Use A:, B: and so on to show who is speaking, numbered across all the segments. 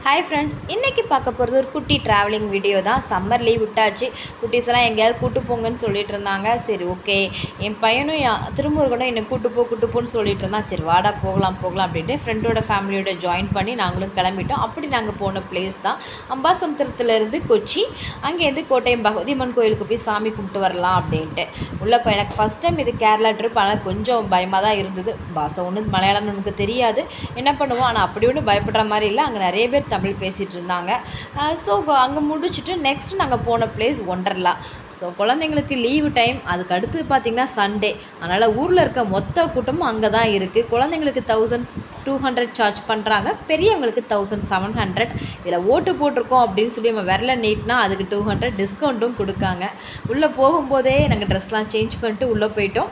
A: hi friends इनकी पार्க்க போறது ஒரு குட்டி டிராவலிங் வீடியோ தான் சம்மர் லீவ் விட்டாச்சு குட்டீஸ் எல்லாம் எங்கயாவது கூட்டி போங்கன்னு சொல்லிட்டு இருந்தாங்க சரி ஓகே என் பையனும் திருமுருகனும் என்ன கூட்டி போன்னு சொல்லிட்டு இருந்தா சரி வாடா போகலாம் அப்படினு ஃப்ரெண்டோட ஃபேமிலியோட ஜாயின் பண்ணி நாங்களும் கிளம்பிட்டோம் அப்படி நாங்க போன பிளேஸ் தான் அம்பாசமுத்திரத்துல இருந்து கொச்சி அங்க இருந்து கோட்டையம் பகவதியம்மன் கோயிலுக்கு போய் சாமி கும்பிட்டு வரலாம் அப்படினு உள்ள போய் எனக்கு ஃபர்ஸ்ட் டைம் இது கேரளா ட்ரிப் ஆனா கொஞ்சம் பயமா தான் இருந்தது பாஷை ஒண்ணு மலையாளம் நமக்கு தெரியாது என்ன பண்ணுவோம் ஆனா அப்படி ஒண்ணு பயப்படுற மாதிரி இல்ல அங்க நிறைய பேர் தமிழ் பேசிட்டு இருந்தாங்க சோ அங்க முடிச்சிட்டு நெக்ஸ்ட் நாங்க போன பிளேஸ் ஒண்டர்லா சோ குழந்தைகளுக்கு லீவ் டைம் அதுக்கு அடுத்து பாத்தீங்கன்னா சண்டே அதனால ஊர்ல இருக்க மொத்த கூட்டமும் அங்க தான் இருக்கு குழந்தைகளுக்கு 1200 சார்ஜ் பண்றாங்க பெரியவங்களுக்கு 1700 இதல ஓட்டு போட்டுறோம் அப்படினு சொல்லி நம்ம விரல நீட்னா அதுக்கு 200 டிஸ்கவுண்டும் கொடுக்காங்க உள்ள போகும்போதே நாங்க Dressலாம் சேஞ்ச் பண்ணிட்டு உள்ள போய்ட்டோம்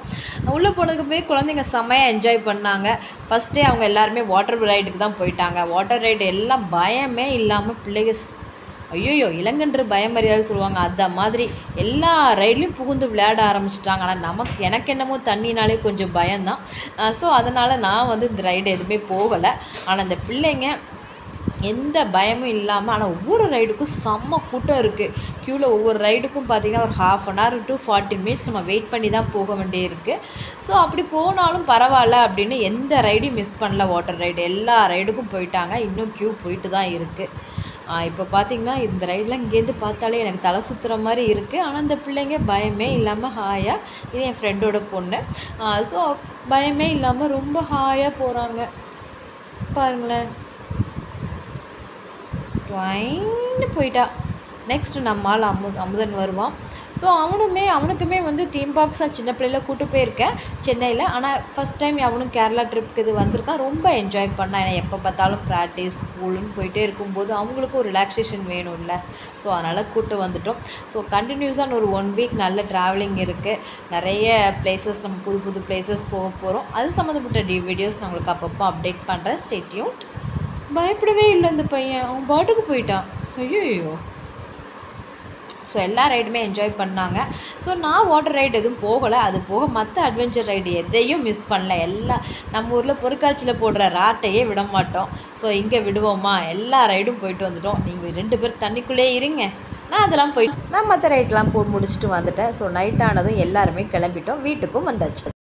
A: உள்ள போனதுக்கு போய் குழந்தைங்க செமையா என்ஜாய் பண்ணாங்க ஃபர்ஸ்ட் டே அவங்க எல்லாரும் வாட்டர் ரைடுக்கு தான் போயிட்டாங்க வாட்டர் ரைட் எல்லாம் பயமே இல்லாம பிள்ளைங்க ஐயோ இளங்கன்று பயமறியாது சொல்வாங்க அத மாதிரி எல்லா ரைட்லயும் புகுந்து விளையாட ஆரம்பிச்சிட்டாங்க ஆனா எனக்கு என்னமோ தண்ணினாலே கொஞ்சம் பயம் தான் சோ அதனால நான் வந்து இந்த ரைட் எதுமே போகல ஆனா இந்த பிள்ளைங்க எந்த பயமும் இல்லாம ஆனா ஒவ்வொரு ரைடுக்கும் செம்ம கூட்டம் இருக்கு கியூல ஒவ்வொரு ரைடுக்கும் பாத்தீங்கன்னா ஒரு half an hour to 40 minutes நம்ம வெயிட் பண்ணி தான் போக வேண்டியிருக்கு சோ அப்படி போனாலும் பரவாயில்லை அப்படினு எந்த ரைடையும் மிஸ் பண்ணல வாட்டர் ரைடு எல்லா ரைடுக்கும் போயிட்டாங்க இன்னும் கியூ போயிட்டு தான் இருக்கு இப்போ பாத்தீங்கன்னா இந்த ரைட்ல இங்க இருந்து பார்த்தாலே எனக்கு தலை சுத்துற மாதிரி இருக்கு ஆனா அந்த பிள்ளைங்க பயமே இல்லாம ஹாயா இது என் ஃப்ரெண்டோட பொண்ணு சோ பயமே இல்லாம ரொம்ப ஹாயா போறாங்க பாருங்களே ட்வைன் போய்டா நெக்ஸ்ட் நம்மால அமுதன் வருவான் சோ அவனுக்குமே வந்து தீம் பார்க்ஸா சின்ன பிள்ளைல கூட்டி போயிருக்கேன் சென்னையில ஆனா ஃபர்ஸ்ட் டைம் அவனும் கேரளா ட்ரிப்க்கு இது வந்திருக்கான் ரொம்ப என்ஜாய் பண்ணான் ஏன்னா எப்ப பார்த்தாலும் பிராக்டீஸ் ஸ்கூல்னு போயிட்டே இருக்கும்போது அவங்களுக்கு ஒரு ரிலாக்சேஷன் வேணும்ல சோ அதனால கூட்டி வந்துட்டோம் சோ கண்டினியூஸா ஒரு 1 வீக் நல்ல டிராவலிங் இருக்கு நிறைய பிளேसेस நம்ம புது பிளேसेस போக போறோம் அது சம்பந்தப்பட்ட வீடியோஸ் நான் உங்களுக்கு அப்பப்ப அப்டேட் பண்றேன் ஸ்டே டியூன்ட் பயப்படவே இல்ல இந்த பையன் அவன் பாட்டுக்கு போய்ட்டான் ஐயோ சோ எல்லா ரைடுமே என்ஜாய் பண்ணாங்க சோ நான் வாட்டர் ரைட் எதுவும் போகல அது போக மத்த அட்வென்ச்சர் ரைடு எதையும் மிஸ் பண்ணல எல்லாம் நம்ம ஊர்ல பொறுக்காட்சில போடுற ராட்டையே விட மாட்டோம் சோ இங்க விடுவோமா எல்லா ரைடும் போயிட்டு வந்துட்டோம் நீங்க ரெண்டு பேர் தண்ணிக்குள்ளே இருங்க நான் அதெல்லாம் போய் நான் மத்த ரைட்லாம் போய் முடிச்சிட்டு வந்துட்டேன் சோ நைட் ஆனதும் எல்லாரும் கிளம்பிட்டோம் வீட்டுக்கும் வந்தாச்சு